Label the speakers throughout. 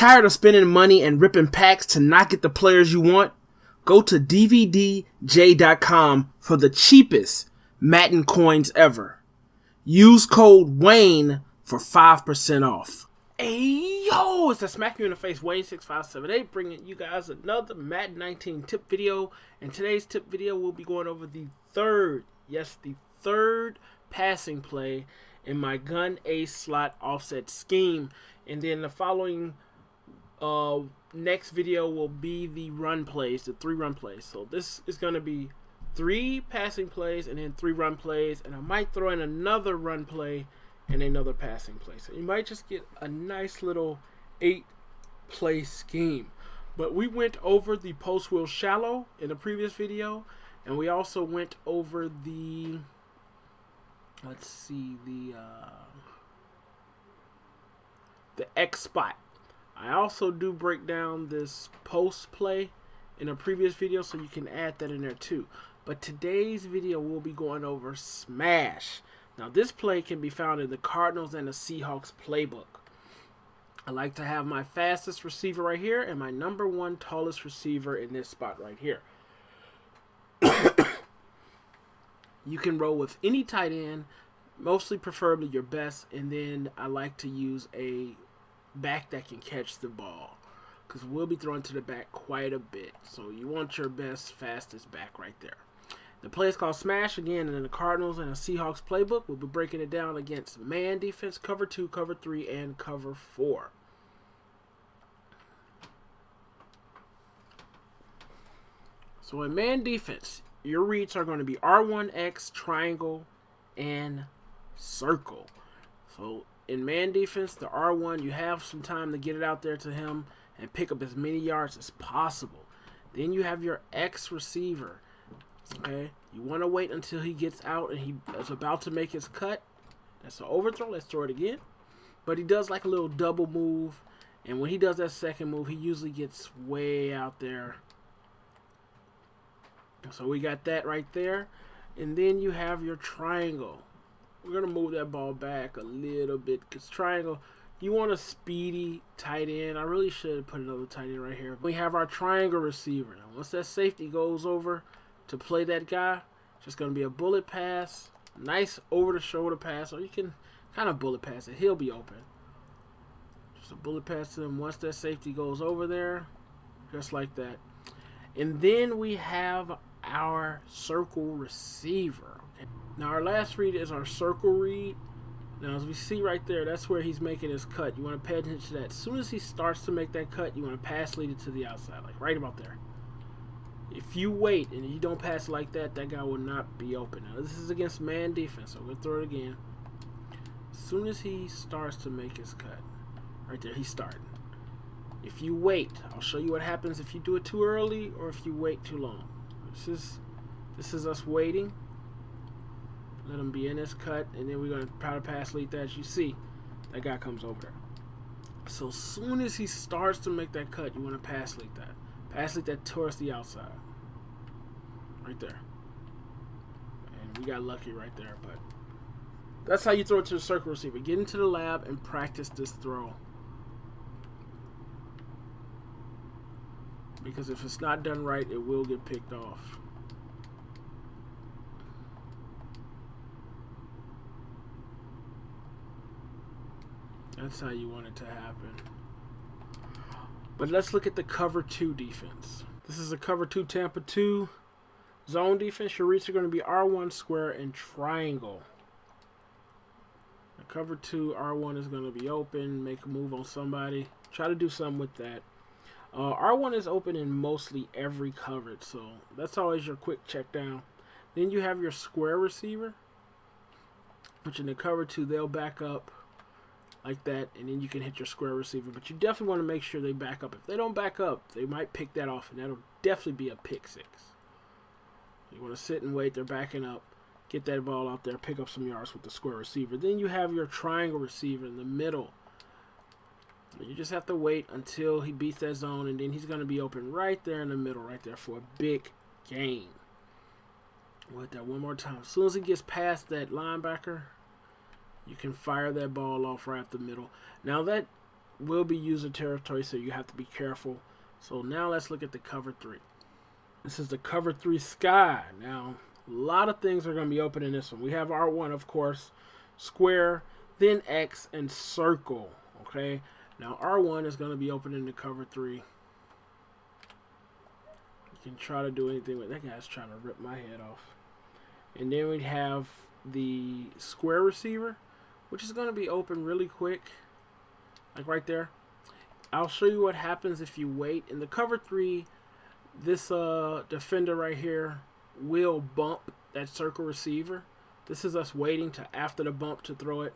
Speaker 1: Tired of spending money and ripping packs to not get the players you want? Go to dvdj.com for the cheapest Madden coins ever. Use code Wayne for 5% off. Hey yo, it's the Smack You in the Face Wayne6578 bringing you guys another Madden 19 tip video. In today's tip video, we'll be going over the third passing play in my gun ace slot offset scheme. And then the following next video will be the run plays, the 3 run plays. So this is going to be 3 passing plays and then 3 run plays, and I might throw in another run play and another passing play. So you might just get a nice little 8-play scheme. But we went over the post wheel shallow in the previous video, and we also went over the the X spot. I also do break down this post play in a previous video, so you can add that in there too. But today's video will be going over smash. Now this play can be found in the Cardinals and the Seahawks playbook. I like to have my fastest receiver right here and my number 1 tallest receiver in this spot right here. You can roll with any tight end, mostly preferably your best, and then I like to use a back that can catch the ball, because we'll be throwing to the back quite a bit. So you want your best, fastest back right there. The play is called smash, again, in the Cardinals and the Seahawks playbook. We'll be breaking it down against man defense, cover 2, cover 3, and cover 4. So in man defense, your reads are going to be R1X, triangle, and circle. So in man defense, the R1, you have some time to get it out there to him and pick up as many yards as possible. Then you have your X receiver. Okay, you want to wait until he gets out and he is about to make his cut. That's an overthrow. Let's throw it again. But he does like a little double move, and when he does that second move, he usually gets way out there. So we got that right there. And then you have your triangle. We're going to move that ball back a little bit, because triangle, you want a speedy tight end. I really should have put another tight end right here. We have our triangle receiver. Now, once that safety goes over to play that guy, it's just going to be a bullet pass, nice over-the-shoulder pass, or you can kind of bullet pass it. He'll be open. Just a bullet pass to him once that safety goes over there, just like that. And then we have our circle receiver. Okay. Now our last read is our circle read. Now as we see right there, that's where he's making his cut. You want to pay attention to that. As soon as he starts to make that cut, you want to pass lead it to the outside, like right about there. If you wait and you don't pass it like that, that guy will not be open. Now this is against man defense, so we'll throw it again. As soon as he starts to make his cut, right there, he's starting. If you wait, I'll show you what happens if you do it too early or if you wait too long. This is us waiting. Let him be in his cut, and then we're going to try to pass lead that. As you see, that guy comes over there. So as soon as he starts to make that cut, you want to pass lead that. Pass lead that towards the outside. Right there. And we got lucky right there, but that's how you throw it to the circle receiver. Get into the lab and practice this throw. Because if it's not done right, it will get picked off. That's how you want it to happen. But let's look at the cover 2 defense. This is a cover 2 Tampa 2 zone defense. Your reads are going to be R1, square, and triangle. The cover 2 R1 is going to be open. Make a move on somebody. Try to do something with that. R1 is open in mostly every coverage, so that's always your quick check down. Then you have your square receiver, which in the cover 2, they'll back up like that, and then you can hit your square receiver. But you definitely want to make sure they back up. If they don't back up, they might pick that off, and that'll definitely be a pick 6. You want to sit and wait. They're backing up. Get that ball out there. Pick up some yards with the square receiver. Then you have your triangle receiver in the middle. You just have to wait until he beats that zone, and then he's going to be open right there in the middle, right there for a big gain. We'll hit that one more time. As soon as he gets past that linebacker, you can fire that ball off right up the middle. Now that will be user territory, so you have to be careful. So now let's look at the cover 3. This is the cover 3 sky. Now, a lot of things are going to be open in this one. We have R1, of course, square, then X, and circle. Okay. Now, R1 is going to be open in the cover 3. You can try to do anything with that. Guy's trying to rip my head off. And then we have the square receiver, which is going to be open really quick. Like right there. I'll show you what happens if you wait. In the cover 3, this defender right here will bump that circle receiver. This is us waiting to after the bump to throw it.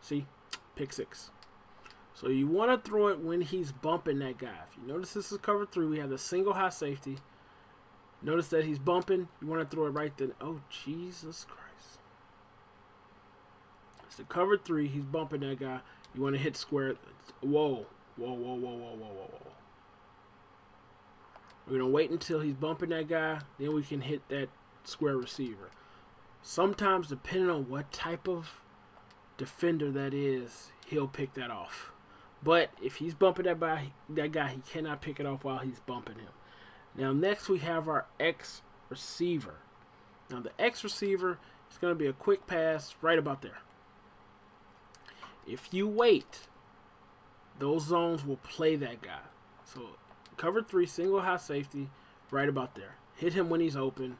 Speaker 1: See? Pick 6. So you want to throw it when he's bumping that guy. If you notice this is cover 3, we have the single high safety. Notice that he's bumping. You want to throw it right then. Oh, Jesus Christ. It's the cover 3. He's bumping that guy. You want to hit square. Whoa. Whoa, whoa, whoa, whoa, whoa, whoa, whoa. We're going to wait until he's bumping that guy. Then we can hit that square receiver. Sometimes, depending on what type of defender that is, he'll pick that off. But if he's bumping that guy, he cannot pick it off while he's bumping him. Now, next we have our X receiver. Now, the X receiver is going to be a quick pass right about there. If you wait, those zones will play that guy. So, cover 3, single high safety, right about there. Hit him when he's open.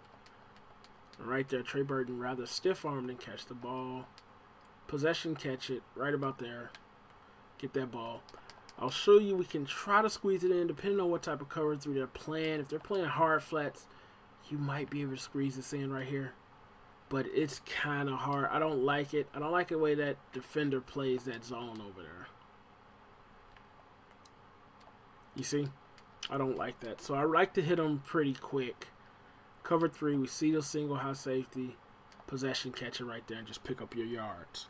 Speaker 1: Right there, Trey Burton rather stiff-armed than catch the ball. Possession, catch it, right about there. Get that ball. I'll show you, we can try to squeeze it in depending on what type of cover 3 they're playing. If they're playing hard flats, you might be able to squeeze this in right here. But it's kind of hard. I don't like it. I don't like the way that defender plays that zone over there. You see? I don't like that. So I like to hit them pretty quick. Cover 3, we see the single high safety. Possession, catch it right there and just pick up your yards.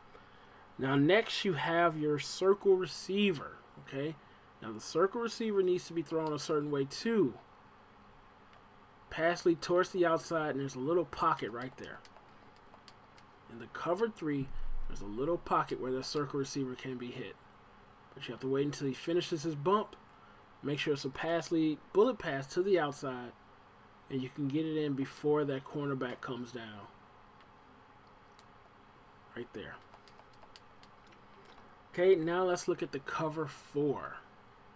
Speaker 1: Now next you have your circle receiver. Okay? Now the circle receiver needs to be thrown a certain way too. Pass lead towards the outside, and there's a little pocket right there. In the cover 3, there's a little pocket where the circle receiver can be hit. But you have to wait until he finishes his bump. Make sure it's a pass lead, bullet pass to the outside, and you can get it in before that cornerback comes down. Right there. Okay, now let's look at the cover 4.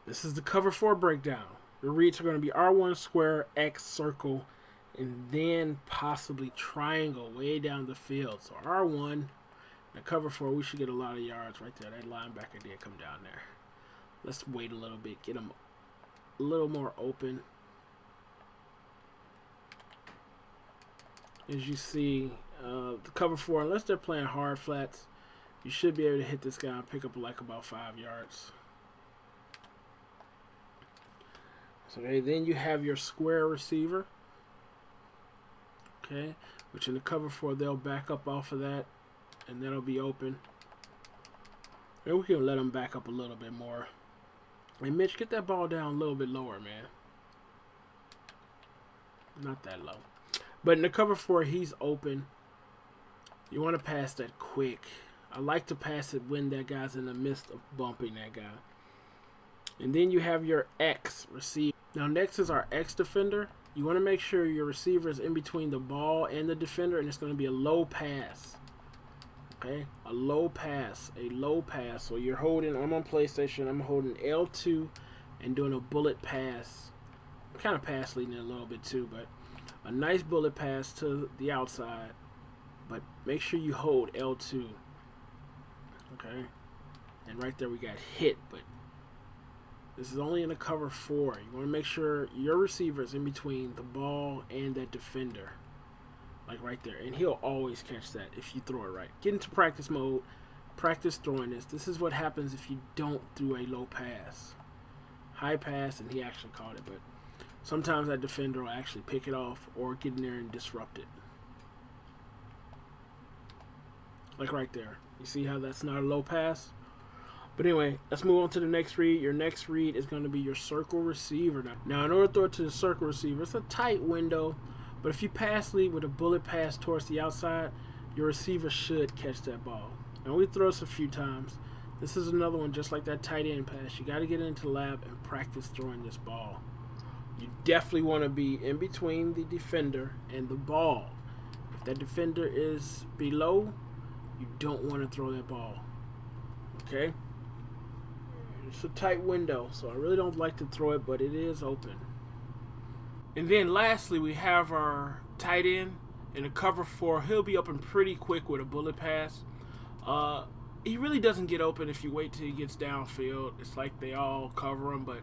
Speaker 1: This is the cover 4 breakdown. The reads are going to be R1 square, X circle, and then possibly triangle way down the field. So R1, now cover 4, we should get a lot of yards right there. That linebacker did come down there. Let's wait a little bit, get him a little more open. As you see, the cover 4, unless they're playing hard flats, you should be able to hit this guy and pick up like about 5 yards. So okay, then you have your square receiver. Okay, which in the cover 4, they'll back up off of that, and that'll be open. And we can let them back up a little bit more. Hey, Mitch, get that ball down a little bit lower, man. Not that low. But in the cover 4, he's open. You want to pass that quick. I like to pass it when that guy's in the midst of bumping that guy. And then you have your X receiver. Now next is our X defender. You want to make sure your receiver is in between the ball and the defender, and it's going to be a low pass. Okay, a low pass, a low pass. So you're holding, I'm on PlayStation, I'm holding L2 and doing a bullet pass. I'm kind of pass leading it a little bit too, but a nice bullet pass to the outside. But make sure you hold L2. Okay, and right there we got hit, but this is only in the cover 4. You want to make sure your receiver is in between the ball and that defender. Like right there. And he'll always catch that if you throw it right. Get into practice mode. Practice throwing this. This is what happens if you don't do a low pass. High pass, and he actually caught it. But sometimes that defender will actually pick it off or get in there and disrupt it. Like right there. You see how that's not a low pass? But anyway, let's move on to the next read. Your next read is going to be your circle receiver. Now, in order to throw it to the circle receiver, it's a tight window. But if you pass lead with a bullet pass towards the outside, your receiver should catch that ball. And we throw this a few times. This is another one just like that tight end pass. You got to get into the lab and practice throwing this ball. You definitely want to be in between the defender and the ball. If that defender is below, you don't want to throw that ball. Okay? It's a tight window, so I really don't like to throw it, but it is open. And then lastly, we have our tight end in a cover 4. He'll be open pretty quick with a bullet pass. He really doesn't get open if you wait till he gets downfield. It's like they all cover him, but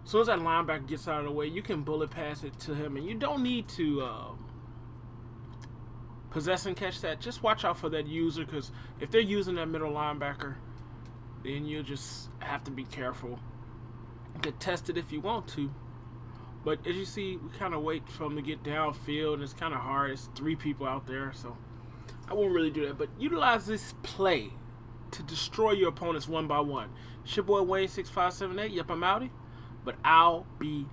Speaker 1: as soon as that linebacker gets out of the way, you can bullet pass it to him, and you don't need to possess and catch that. Just watch out for that user, because if they're using that middle linebacker, then you'll just have to be careful. You can test it if you want to. But as you see, we kind of wait for him to get downfield, and it's kind of hard. It's 3 people out there, so I won't really do that. But utilize this play to destroy your opponents one by one. It's your boy Wayne6578. Yep, I'm outie. But I'll be